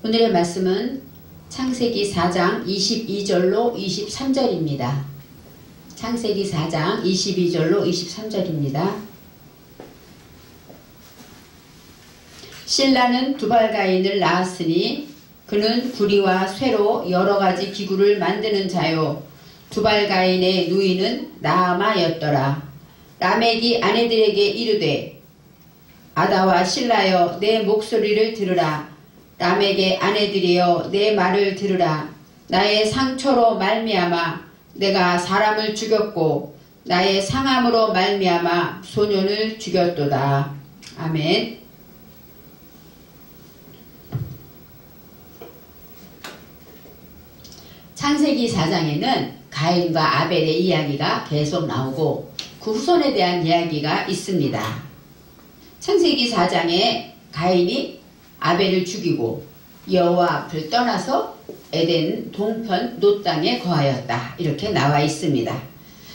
오늘의 말씀은 창세기 4장 22절로 23절입니다. 창세기 4장 22절로 23절입니다. 실라는 두발가인을 낳았으니 그는 구리와 쇠로 여러가지 기구를 만드는 자요 두발가인의 누이는 나아마였더라. 라멕이 아내들에게 이르되 아다와 실라여 내 목소리를 들으라. 라멕의 아내들이여 내 말을 들으라. 나의 상처로 말미암아 내가 사람을 죽였고 나의 상함으로 말미암아 소년을 죽였도다. 아멘. 창세기 4장에는 가인과 아벨의 이야기가 계속 나오고 그 후손에 대한 이야기가 있습니다. 창세기 4장에 가인이 아벨을 죽이고 여호와 앞을 떠나서 에덴 동편 놋 땅에 거하였다. 이렇게 나와 있습니다.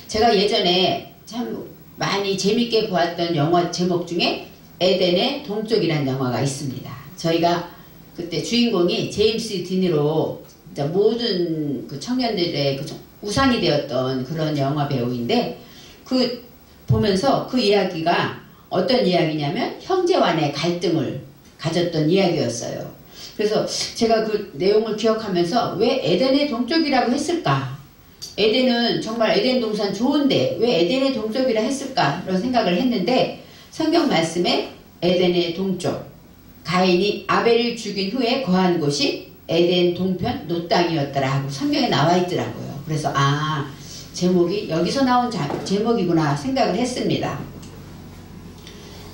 제가 예전에 참 많이 재밌게 보았던 영화 제목 중에 에덴의 동쪽이라는 영화가 있습니다. 저희가 그때 주인공이 제임스 디니로 모든 그 청년들의 그 우상이 되었던 그런 영화 배우인데 그 보면서 그 이야기가 어떤 이야기냐면 형제간의 갈등을 가졌던 이야기였어요. 그래서 제가 그 내용을 기억하면서 왜 에덴의 동쪽이라고 했을까? 에덴은 정말 에덴 동산 좋은데 왜 에덴의 동쪽이라 했을까? 이런 생각을 했는데 성경 말씀에 에덴의 동쪽 가인이 아벨을 죽인 후에 거한 곳이 에덴 동편 놋 땅이었더라 하고 성경에 나와 있더라고요. 그래서 제목이 여기서 나온 제목이구나 생각을 했습니다.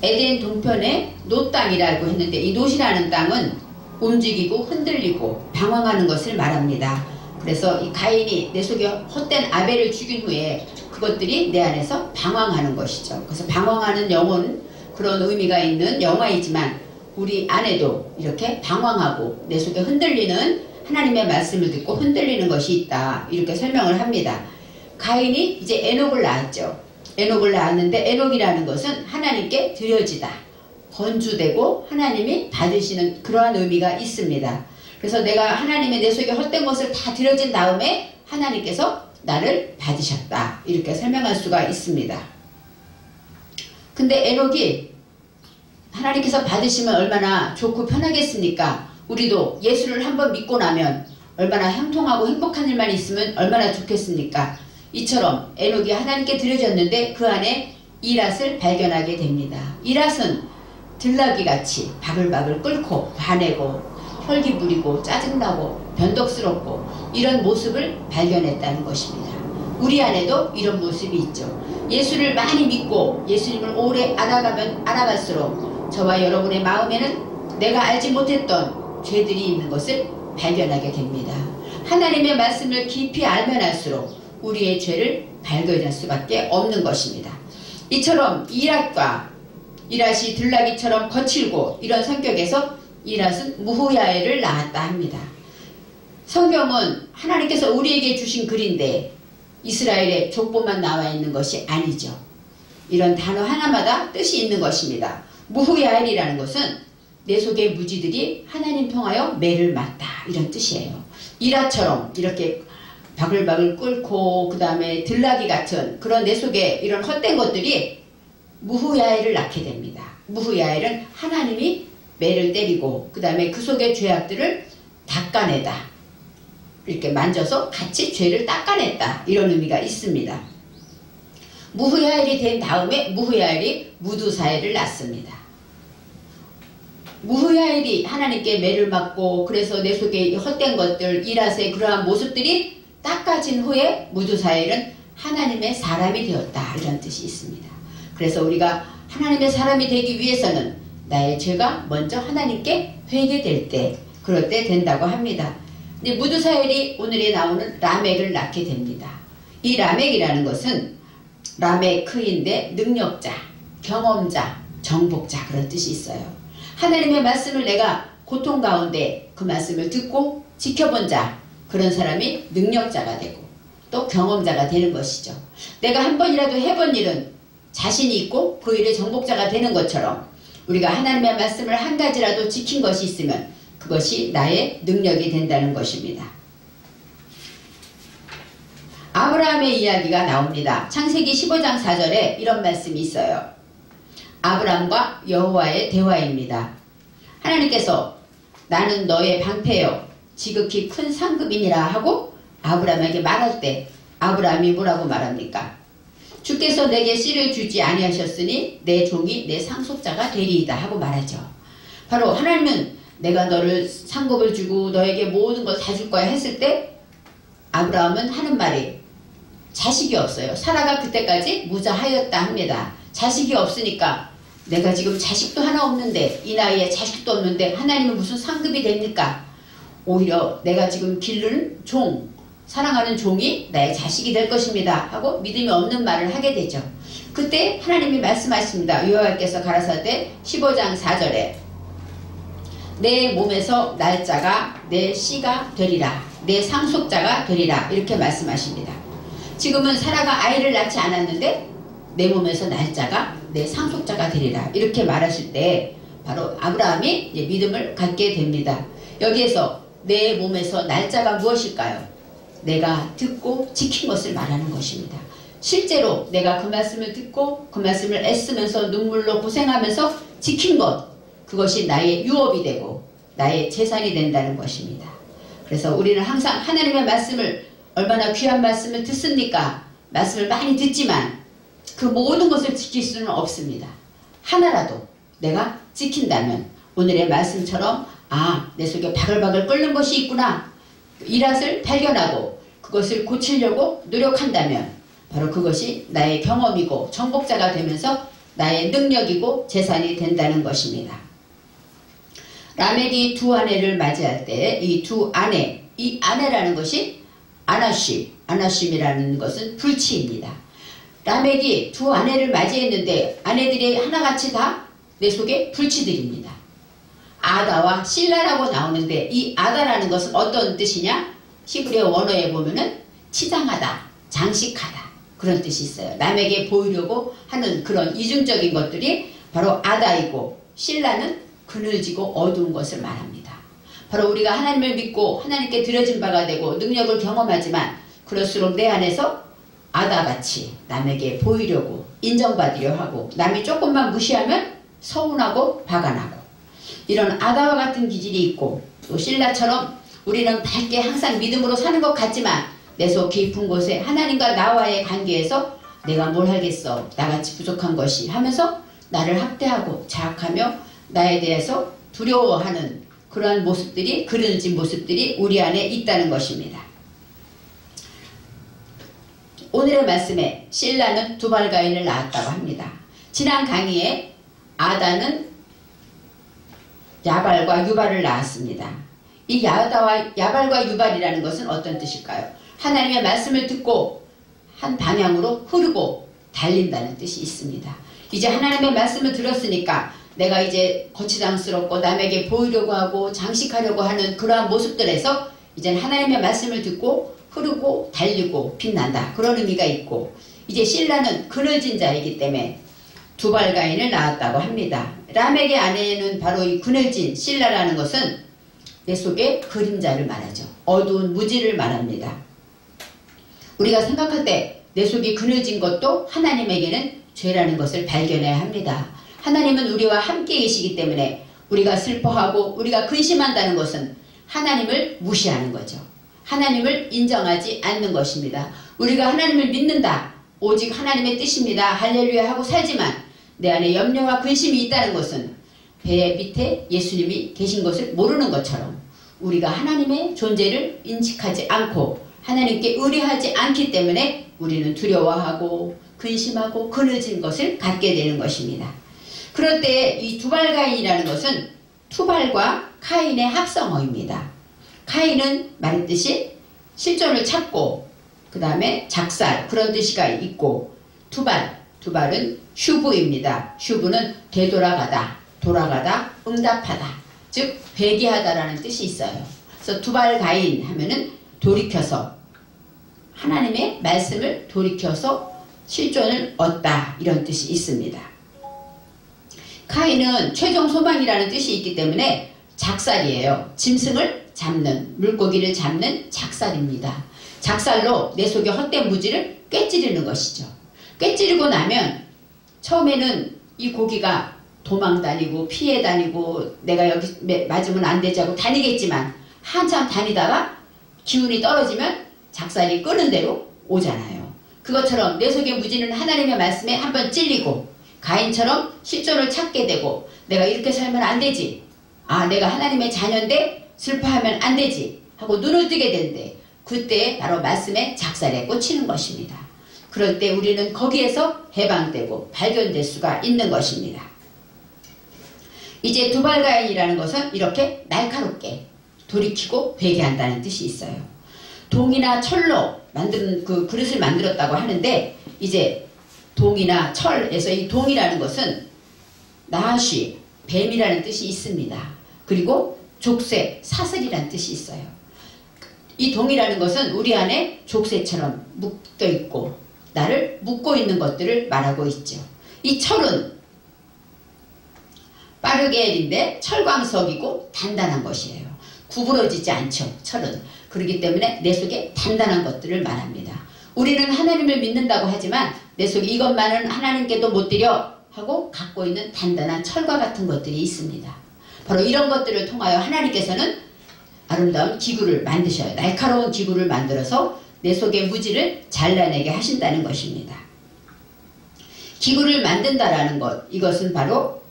에덴 동편의 놋 땅이라고 했는데 이 놋이라는 땅은 움직이고 흔들리고 방황하는 것을 말합니다. 그래서 이 가인이 내 속에 헛된 아벨을 죽인 후에 그것들이 내 안에서 방황하는 것이죠. 그래서 방황하는 영혼 그런 의미가 있는 영화이지만 우리 안에도 이렇게 방황하고 내 속에 흔들리는 하나님의 말씀을 듣고 흔들리는 것이 있다. 이렇게 설명을 합니다. 가인이 이제 에녹을 낳았죠. 에녹을 낳았는데 에녹이라는 것은 하나님께 드려지다. 번주되고 하나님이 받으시는 그러한 의미가 있습니다. 그래서 내가 하나님의 내 속에 헛된 것을 다 드려진 다음에 하나님께서 나를 받으셨다. 이렇게 설명할 수가 있습니다. 근데 에녹이 하나님께서 받으시면 얼마나 좋고 편하겠습니까? 우리도 예수를 한번 믿고 나면 얼마나 형통하고 행복한 일만 있으면 얼마나 좋겠습니까? 이처럼 에녹이 하나님께 드려졌는데 그 안에 이랏을 발견하게 됩니다. 이랏은 들나귀같이 바글바글 끓고 화내고 혈기 부리고 짜증나고 변덕스럽고 이런 모습을 발견했다는 것입니다. 우리 안에도 이런 모습이 있죠. 예수를 많이 믿고 예수님을 오래 알아갈수록 저와 여러분의 마음에는 내가 알지 못했던 죄들이 있는 것을 발견하게 됩니다. 하나님의 말씀을 깊이 알면 알수록 우리의 죄를 발견할 수밖에 없는 것입니다. 이처럼 이랏이 들나귀처럼 거칠고 이런 성격에서 이랏은 무후야엘을 낳았다 합니다. 성경은 하나님께서 우리에게 주신 글인데 이스라엘의 족보만 나와 있는 것이 아니죠. 이런 단어 하나마다 뜻이 있는 것입니다. 무후야엘이라는 것은 내 속의 무지들이 하나님 통하여 매를 맞다 이런 뜻이에요. 이랏처럼 이렇게 바글바글 끓고 그 다음에 들나귀 같은 그런 내 속에 이런 헛된 것들이 무후야엘을 낳게 됩니다. 무후야엘은 하나님이 매를 때리고 그 다음에 그 속의 죄악들을 닦아내다. 이렇게 만져서 같이 죄를 닦아냈다. 이런 의미가 있습니다. 무후야엘이 된 다음에 무후야엘이 무두사엘을 낳습니다. 무후야엘이 하나님께 매를 맞고 그래서 내 속에 헛된 것들 이랏의 그러한 모습들이 닦아진 후에 무두사엘은 하나님의 사람이 되었다. 이런 뜻이 있습니다. 그래서 우리가 하나님의 사람이 되기 위해서는 나의 죄가 먼저 하나님께 회개될 때 그럴 때 된다고 합니다. 근데 무두사엘이 오늘에 나오는 라멕을 낳게 됩니다. 이 라멕이라는 것은 라메크인데 능력자, 경험자, 정복자 그런 뜻이 있어요. 하나님의 말씀을 내가 고통 가운데 그 말씀을 듣고 지켜본 자 그런 사람이 능력자가 되고 또 경험자가 되는 것이죠. 내가 한 번이라도 해본 일은 자신이 있고 그 일의 정복자가 되는 것처럼 우리가 하나님의 말씀을 한 가지라도 지킨 것이 있으면 그것이 나의 능력이 된다는 것입니다. 아브라함의 이야기가 나옵니다. 창세기 15장 4절에 이런 말씀이 있어요. 아브라함과 여호와의 대화입니다. 하나님께서 나는 너의 방패요 지극히 큰 상급이니라 하고 아브라함에게 말할 때 아브라함이 뭐라고 말합니까? 주께서 내게 씨를 주지 아니하셨으니 내 종이 내 상속자가 되리이다 하고 말하죠. 바로 하나님은 내가 너를 상급을 주고 너에게 모든 걸 다 줄 거야 했을 때 아브라함은 하는 말이 자식이 없어요. 사라가 그때까지 무자하였다 합니다. 자식이 없으니까 내가 지금 자식도 하나 없는데 이 나이에 자식도 없는데 하나님은 무슨 상급이 됩니까? 오히려 내가 지금 기르는 종, 사랑하는 종이 나의 자식이 될 것입니다 하고 믿음이 없는 말을 하게 되죠. 그때 하나님이 말씀하십니다. 여호와께서 가라사대 15장 4절에 내 몸에서 날짜가 내 씨가 되리라 내 상속자가 되리라 이렇게 말씀하십니다. 지금은 사라가 아이를 낳지 않았는데 내 몸에서 날짜가 내 상속자가 되리라 이렇게 말하실 때 바로 아브라함이 믿음을 갖게 됩니다. 여기에서 내 몸에서 날짜가 무엇일까요? 내가 듣고 지킨 것을 말하는 것입니다. 실제로 내가 그 말씀을 듣고 그 말씀을 애쓰면서 눈물로 고생하면서 지킨 것, 그것이 나의 유업이 되고 나의 재산이 된다는 것입니다. 그래서 우리는 항상 하나님의 말씀을 얼마나 귀한 말씀을 듣습니까? 말씀을 많이 듣지만 그 모든 것을 지킬 수는 없습니다. 하나라도 내가 지킨다면 오늘의 말씀처럼 내 속에 바글바글 끓는 것이 있구나. 이랏을 발견하고 그것을 고치려고 노력한다면 바로 그것이 나의 경험이고 정복자가 되면서 나의 능력이고 재산이 된다는 것입니다. 라멕이 두 아내를 맞이할 때 이 두 아내, 이 아내라는 것이 아나심이라는 것은 불치입니다. 라멕이 두 아내를 맞이했는데 아내들이 하나같이 다 내 속에 불치들입니다. 아다와 실라라고 나오는데 이 아다라는 것은 어떤 뜻이냐? 히브리어 원어에 보면은 치장하다, 장식하다 그런 뜻이 있어요. 남에게 보이려고 하는 그런 이중적인 것들이 바로 아다이고 실라는 그늘지고 어두운 것을 말합니다. 바로 우리가 하나님을 믿고 하나님께 드려진 바가 되고 능력을 경험하지만 그럴수록 내 안에서 아다같이 남에게 보이려고 인정받으려 하고 남이 조금만 무시하면 서운하고 화가 나고 이런 아다와 같은 기질이 있고 또 실라처럼 우리는 밝게 항상 믿음으로 사는 것 같지만 내 속 깊은 곳에 하나님과 나와의 관계에서 내가 뭘 하겠어 나같이 부족한 것이 하면서 나를 학대하고 자학하며 나에 대해서 두려워하는 그러한 모습들이 그늘진 모습들이 우리 안에 있다는 것입니다. 오늘의 말씀에 실라는 두발가인을 낳았다고 합니다. 지난 강의에 아다는 야발과 유발을 낳았습니다. 이 야발과 유발이라는 것은 어떤 뜻일까요? 하나님의 말씀을 듣고 한 방향으로 흐르고 달린다는 뜻이 있습니다. 이제 하나님의 말씀을 들었으니까 내가 이제 거치장스럽고 남에게 보이려고 하고 장식하려고 하는 그러한 모습들에서 이제 하나님의 말씀을 듣고 흐르고 달리고 빛난다. 그런 의미가 있고 이제 실라는 그늘진 자이기 때문에 두발가인을 낳았다고 합니다. 라멕의 아내는 바로 이 그늘진 실라라는 것은 내 속에 그림자를 말하죠. 어두운 무지를 말합니다. 우리가 생각할 때 내 속이 그늘진 것도 하나님에게는 죄라는 것을 발견해야 합니다. 하나님은 우리와 함께 계시기 때문에 우리가 슬퍼하고 우리가 근심한다는 것은 하나님을 무시하는 거죠. 하나님을 인정하지 않는 것입니다. 우리가 하나님을 믿는다. 오직 하나님의 뜻입니다. 할렐루야 하고 살지만 내 안에 염려와 근심이 있다는 것은 배 밑에 예수님이 계신 것을 모르는 것처럼 우리가 하나님의 존재를 인식하지 않고 하나님께 의뢰하지 않기 때문에 우리는 두려워하고 근심하고 그늘진 것을 갖게 되는 것입니다. 그럴 때 이 두발가인이라는 것은 투발과 카인의 합성어입니다. 카인은 말했듯이 실존을 찾고 그 다음에 작살 그런 뜻이가 있고 두발은 슈브입니다. 슈브는 되돌아가다, 돌아가다, 응답하다, 즉 회개하다라는 뜻이 있어요. 그래서 두발가인 하면은 돌이켜서 하나님의 말씀을 돌이켜서 실존을 얻다 이런 뜻이 있습니다. 카인은 최종 소망이라는 뜻이 있기 때문에 작살이에요. 짐승을 잡는, 물고기를 잡는 작살입니다. 작살로 내 속의 헛된 무지를 꿰찌르는 것이죠. 꿰찌르고 나면 처음에는 이 고기가 도망 다니고 피해 다니고 내가 여기 맞으면 안 되지 하고 다니겠지만 한참 다니다가 기운이 떨어지면 작살이 끄는 대로 오잖아요. 그것처럼 내 속의 무지는 하나님의 말씀에 한번 찔리고 가인처럼 실존을 찾게 되고 내가 이렇게 살면 안 되지. 아, 내가 하나님의 자녀인데 슬퍼하면 안 되지 하고 눈을 뜨게 되는데 그때 바로 말씀에 작살에 꽂히는 것입니다. 그럴 때 우리는 거기에서 해방되고 발견될 수가 있는 것입니다. 이제 두발가인이라는 것은 이렇게 날카롭게 돌이키고 회개한다는 뜻이 있어요. 동이나 철로 만든 그 그릇을 만들었다고 하는데 이제 동이나 철에서 이 동이라는 것은 나시, 뱀이라는 뜻이 있습니다. 그리고 족쇄, 사슬이라는 뜻이 있어요. 이 동이라는 것은 우리 안에 족쇄처럼 묶여 있고 나를 묶고 있는 것들을 말하고 있죠. 이 철은 빠르게인데 철광석이고 단단한 것이에요. 구부러지지 않죠. 철은. 그렇기 때문에 내 속에 단단한 것들을 말합니다. 우리는 하나님을 믿는다고 하지만 내 속에 이것만은 하나님께도 못 드려 하고 갖고 있는 단단한 철과 같은 것들이 있습니다. 바로 이런 것들을 통하여 하나님께서는 아름다운 기구를 만드셔요. 날카로운 기구를 만들어서 내 속의 무지를 잘라내게 하신다는 것입니다. 기구를 만든다라는 것, 이것은 바로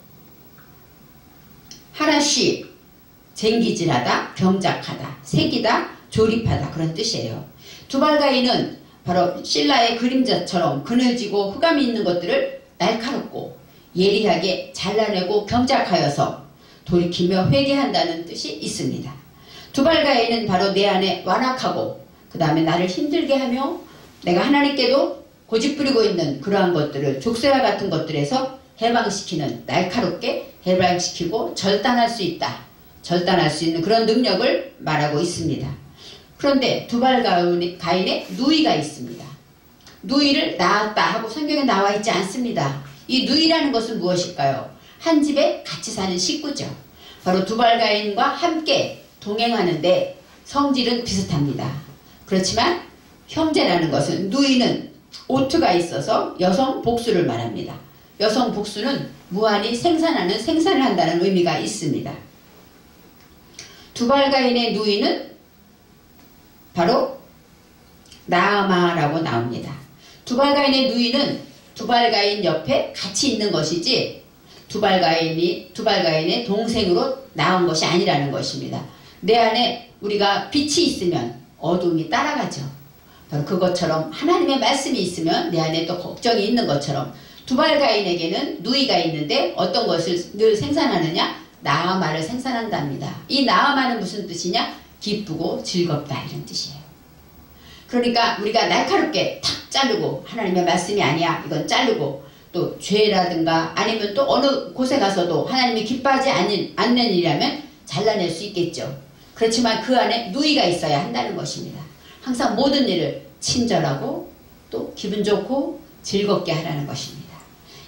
하나씩 쟁기질하다, 경작하다, 새기다, 조립하다 그런 뜻이에요. 두발가인은 바로 신라의 그림자처럼 그늘지고 흑암이 있는 것들을 날카롭고 예리하게 잘라내고 경작하여서 돌이키며 회개한다는 뜻이 있습니다. 두발가인은 바로 내 안에 완악하고 그 다음에 나를 힘들게 하며 내가 하나님께도 고집부리고 있는 그러한 것들을 족쇄와 같은 것들에서 해방시키는, 날카롭게 해방시키고 절단할 수 있다. 절단할 수 있는 그런 능력을 말하고 있습니다. 그런데 두발가인의 누이가 있습니다. 누이를 낳았다 하고 성경에 나와 있지 않습니다. 이 누이라는 것은 무엇일까요? 한 집에 같이 사는 식구죠. 바로 두발가인과 함께 동행하는데 성질은 비슷합니다. 그렇지만 형제라는 것은 누이는 오트가 있어서 여성 복수를 말합니다. 여성 복수는 무한히 생산을 한다는 의미가 있습니다. 두발가인의 누이는 바로 나아마라고 나옵니다. 두발가인의 누이는 두발가인 옆에 같이 있는 것이지 두발가인의 동생으로 나온 것이 아니라는 것입니다. 내 안에 우리가 빛이 있으면 어둠이 따라가죠. 바로 그것처럼 하나님의 말씀이 있으면 내 안에 또 걱정이 있는 것처럼 두발가인에게는 누이가 있는데 어떤 것을 늘 생산하느냐? 나아마를 생산한답니다. 이 나아마는 무슨 뜻이냐? 기쁘고 즐겁다 이런 뜻이에요. 그러니까 우리가 날카롭게 탁 자르고 하나님의 말씀이 아니야 이건 자르고 또 죄라든가 아니면 또 어느 곳에 가서도 하나님이 기뻐하지 않는 일이라면 잘라낼 수 있겠죠. 그렇지만 그 안에 누이가 있어야 한다는 것입니다. 항상 모든 일을 친절하고 또 기분 좋고 즐겁게 하라는 것입니다.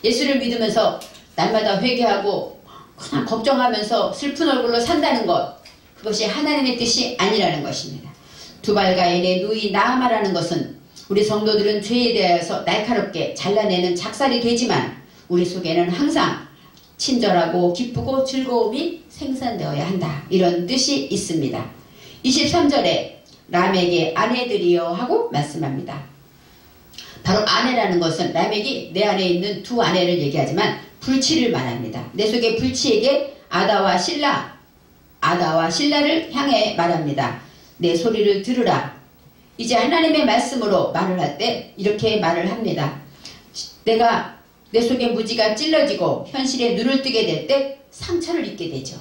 예수를 믿으면서 날마다 회개하고 그냥 걱정하면서 슬픈 얼굴로 산다는 것, 그것이 하나님의 뜻이 아니라는 것입니다. 두발가인의 누이 나아마라는 것은 우리 성도들은 죄에 대해서 날카롭게 잘라내는 작살이 되지만 우리 속에는 항상 친절하고 기쁘고 즐거움이 생산되어야 한다. 이런 뜻이 있습니다. 23절에 람에게 아내들이여 하고 말씀합니다. 바로 아내라는 것은 라멕이 내 안에 있는 두 아내를 얘기하지만 불치를 말합니다. 내 속의 불치에게 아다와 실라를 향해 말합니다. 내 소리를 들으라. 이제 하나님의 말씀으로 말을 할 때 이렇게 말을 합니다. 내가 내 속의 무지가 찔러지고 현실에 눈을 뜨게 될 때 상처를 입게 되죠.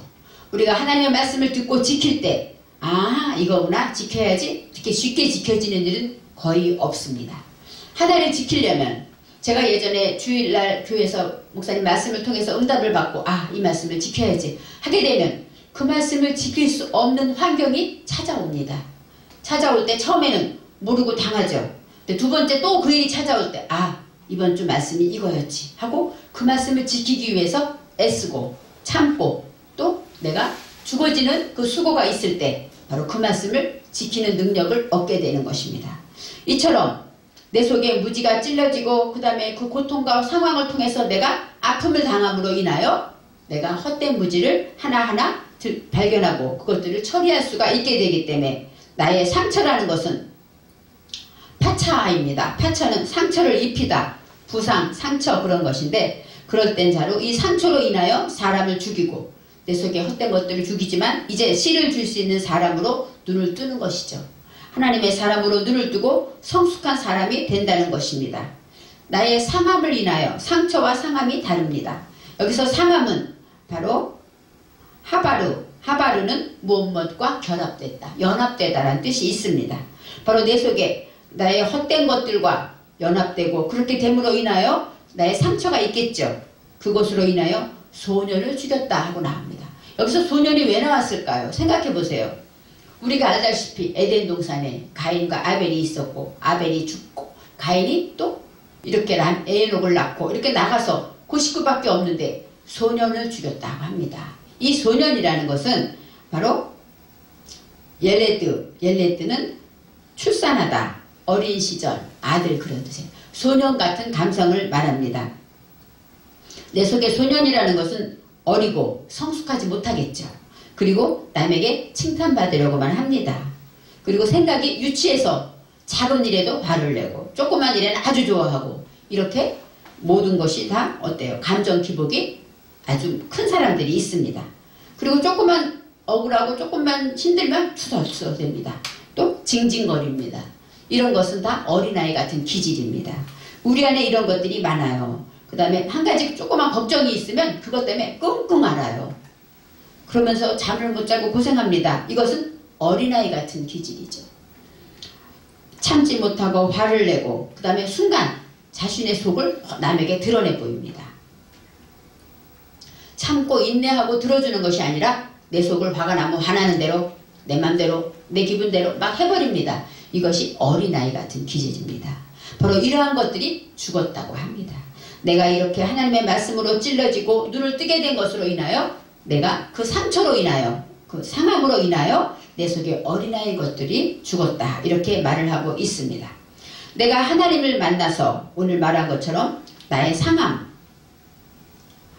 우리가 하나님의 말씀을 듣고 지킬 때 이거구나 지켜야지 이렇게 쉽게 지켜지는 일은 거의 없습니다. 하나를 지키려면 제가 예전에 주일날 교회에서 목사님 말씀을 통해서 응답을 받고 이 말씀을 지켜야지 하게 되면 그 말씀을 지킬 수 없는 환경이 찾아옵니다. 찾아올 때 처음에는 모르고 당하죠. 근데 두 번째 또 그 일이 찾아올 때 이번 주 말씀이 이거였지 하고 그 말씀을 지키기 위해서 애쓰고 참고 또 내가 죽어지는 그 수고가 있을 때 바로 그 말씀을 지키는 능력을 얻게 되는 것입니다. 이처럼 내 속에 무지가 찔러지고 그 다음에 그 고통과 상황을 통해서 내가 아픔을 당함으로 인하여 내가 헛된 무지를 하나하나 발견하고 그것들을 처리할 수가 있게 되기 때문에 나의 상처라는 것은 파차입니다. 파차는 상처를 입히다. 부상, 상처 그런 것인데 그럴 땐 자로 이 상처로 인하여 사람을 죽이고 내 속에 헛된 것들을 죽이지만 이제 씨를 줄 수 있는 사람으로 눈을 뜨는 것이죠. 하나님의 사람으로 눈을 뜨고 성숙한 사람이 된다는 것입니다. 나의 상함을 인하여 상처와 상함이 다릅니다. 여기서 상함은 바로 하바르는 무엇과 결합됐다. 연합되다라는 뜻이 있습니다. 바로 내 속에 나의 헛된 것들과 연합되고 그렇게 됨으로 인하여 나의 상처가 있겠죠. 그것으로 인하여 소년을 죽였다 하고 나옵니다. 여기서 소년이 왜 나왔을까요? 생각해 보세요. 우리가 알다시피 에덴 동산에 가인과 아벨이 있었고 아벨이 죽고 가인이 또 이렇게 에녹을 낳고 이렇게 나가서 그 식구밖에 없는데 소년을 죽였다고 합니다. 이 소년이라는 것은 바로 옐레드는 출산하다, 어린 시절, 아들 그런 뜻이에요. 소년 같은 감성을 말합니다. 내 속에 소년이라는 것은 어리고 성숙하지 못하겠죠. 그리고 남에게 칭찬받으려고만 합니다. 그리고 생각이 유치해서 작은 일에도 화를 내고 조그만 일에는 아주 좋아하고 이렇게 모든 것이 다 어때요? 감정 기복이 아주 큰 사람들이 있습니다. 그리고 조금만 억울하고 조금만 힘들면 투덜투덜 됩니다. 또 징징거립니다. 이런 것은 다 어린아이 같은 기질입니다. 우리 안에 이런 것들이 많아요. 그 다음에 한 가지 조그만 걱정이 있으면 그것 때문에 끙끙 앓아요. 그러면서 잠을 못 자고 고생합니다. 이것은 어린아이 같은 기질이죠. 참지 못하고 화를 내고 그 다음에 순간 자신의 속을 남에게 드러내 보입니다. 참고 인내하고 들어주는 것이 아니라 내 속을 화가 나면 화나는 대로 내 맘대로 내 기분대로 막 해버립니다. 이것이 어린아이 같은 기질입니다. 바로 이러한 것들이 죽었다고 합니다. 내가 이렇게 하나님의 말씀으로 찔러지고 눈을 뜨게 된 것으로 인하여 내가 그 상처로 인하여 그 상함으로 인하여 내 속에 어린아이 것들이 죽었다 이렇게 말을 하고 있습니다. 내가 하나님을 만나서 오늘 말한 것처럼 나의 상함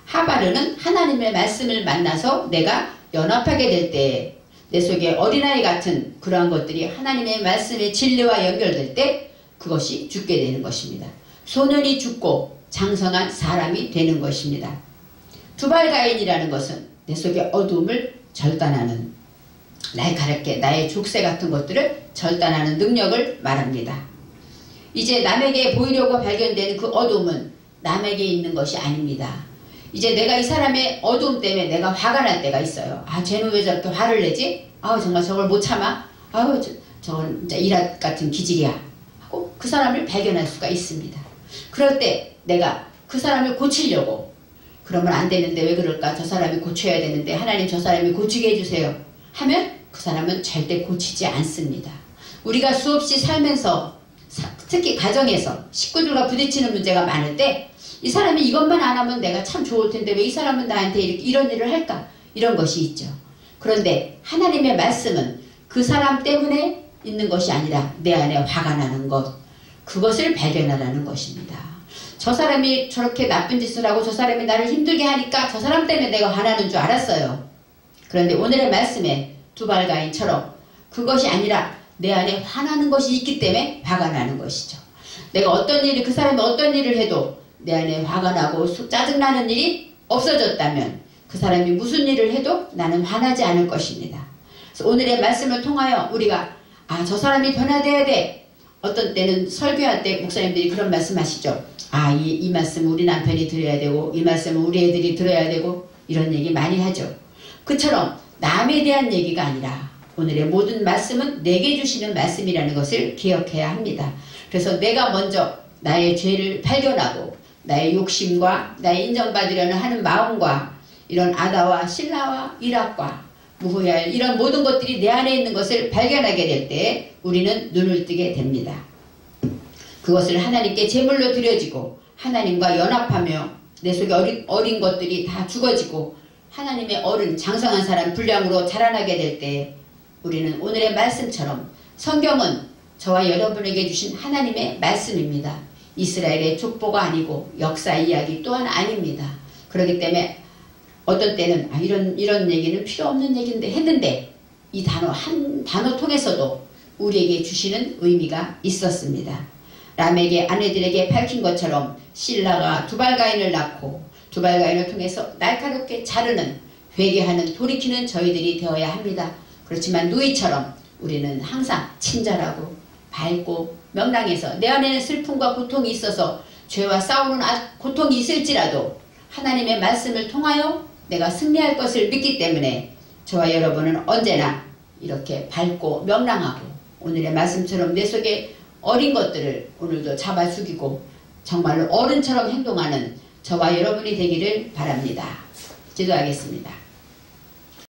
하바르는 하나님의 말씀을 만나서 내가 연합하게 될 때 내 속에 어린아이 같은 그러한 것들이 하나님의 말씀의 진리와 연결될 때 그것이 죽게 되는 것입니다. 소년이 죽고 장성한 사람이 되는 것입니다. 두발가인이라는 것은 내 속의 어두움을 절단하는 날카롭게 나의 족쇄 같은 것들을 절단하는 능력을 말합니다. 이제 남에게 보이려고 발견되는 그 어두움은 남에게 있는 것이 아닙니다. 이제 내가 이 사람의 어두움 때문에 내가 화가 날 때가 있어요. 아, 쟤는 왜 저렇게 화를 내지? 아, 정말 저걸 못 참아? 아우, 저건 진짜 이랏 같은 기질이야. 하고 그 사람을 발견할 수가 있습니다. 그럴 때 내가 그 사람을 고치려고 그러면 안 되는데 왜 그럴까? 저 사람이 고쳐야 되는데 하나님 저 사람이 고치게 해주세요. 하면 그 사람은 절대 고치지 않습니다. 우리가 수없이 살면서 특히 가정에서 식구들과 부딪히는 문제가 많을 때 이 사람이 이것만 안 하면 내가 참 좋을 텐데 왜 이 사람은 나한테 이런 일을 할까? 이런 것이 있죠. 그런데 하나님의 말씀은 그 사람 때문에 있는 것이 아니라 내 안에 화가 나는 것 그것을 발견하라는 것입니다. 저 사람이 저렇게 나쁜 짓을 하고 저 사람이 나를 힘들게 하니까 저 사람 때문에 내가 화나는 줄 알았어요. 그런데 오늘의 말씀에 두발가인처럼 그것이 아니라 내 안에 화나는 것이 있기 때문에 화가 나는 것이죠. 내가 그 사람이 어떤 일을 해도 내 안에 화가 나고 짜증나는 일이 없어졌다면 그 사람이 무슨 일을 해도 나는 화나지 않을 것입니다. 그래서 오늘의 말씀을 통하여 우리가 저 사람이 변화돼야 돼. 어떤 때는 설교할 때 목사님들이 그런 말씀하시죠. 이 말씀 우리 남편이 들어야 되고 이 말씀은 우리 애들이 들어야 되고 이런 얘기 많이 하죠. 그처럼 남에 대한 얘기가 아니라 오늘의 모든 말씀은 내게 주시는 말씀이라는 것을 기억해야 합니다. 그래서 내가 먼저 나의 죄를 발견하고 나의 욕심과 나의 인정받으려는 하는 마음과 이런 아다와 신라와 일합과 무후야일 이런 모든 것들이 내 안에 있는 것을 발견하게 될 때 우리는 눈을 뜨게 됩니다. 그것을 하나님께 제물로 드려지고 하나님과 연합하며 내 속에 어린 것들이 다 죽어지고 하나님의 어른 장성한 사람 분량으로 자라나게 될 때 우리는 오늘의 말씀처럼 성경은 저와 여러분에게 주신 하나님의 말씀입니다. 이스라엘의 족보가 아니고 역사 이야기 또한 아닙니다. 그렇기 때문에 어떤 때는 이런 얘기는 필요 없는 얘기인데 했는데 이 단어 한 단어 통해서도 우리에게 주시는 의미가 있었습니다. 람에게 아내들에게 밝힌 것처럼 실라가 두발가인을 낳고 두발가인을 통해서 날카롭게 자르는 회개하는 돌이키는 저희들이 되어야 합니다. 그렇지만 누이처럼 우리는 항상 친절하고 밝고 명랑해서 내 안에는 슬픔과 고통이 있어서 죄와 싸우는 고통이 있을지라도 하나님의 말씀을 통하여 내가 승리할 것을 믿기 때문에 저와 여러분은 언제나 이렇게 밝고 명랑하고 오늘의 말씀처럼 내 속에 어린 것들을 오늘도 잡아 죽이고 정말로 어른처럼 행동하는 저와 여러분이 되기를 바랍니다. 기도하겠습니다.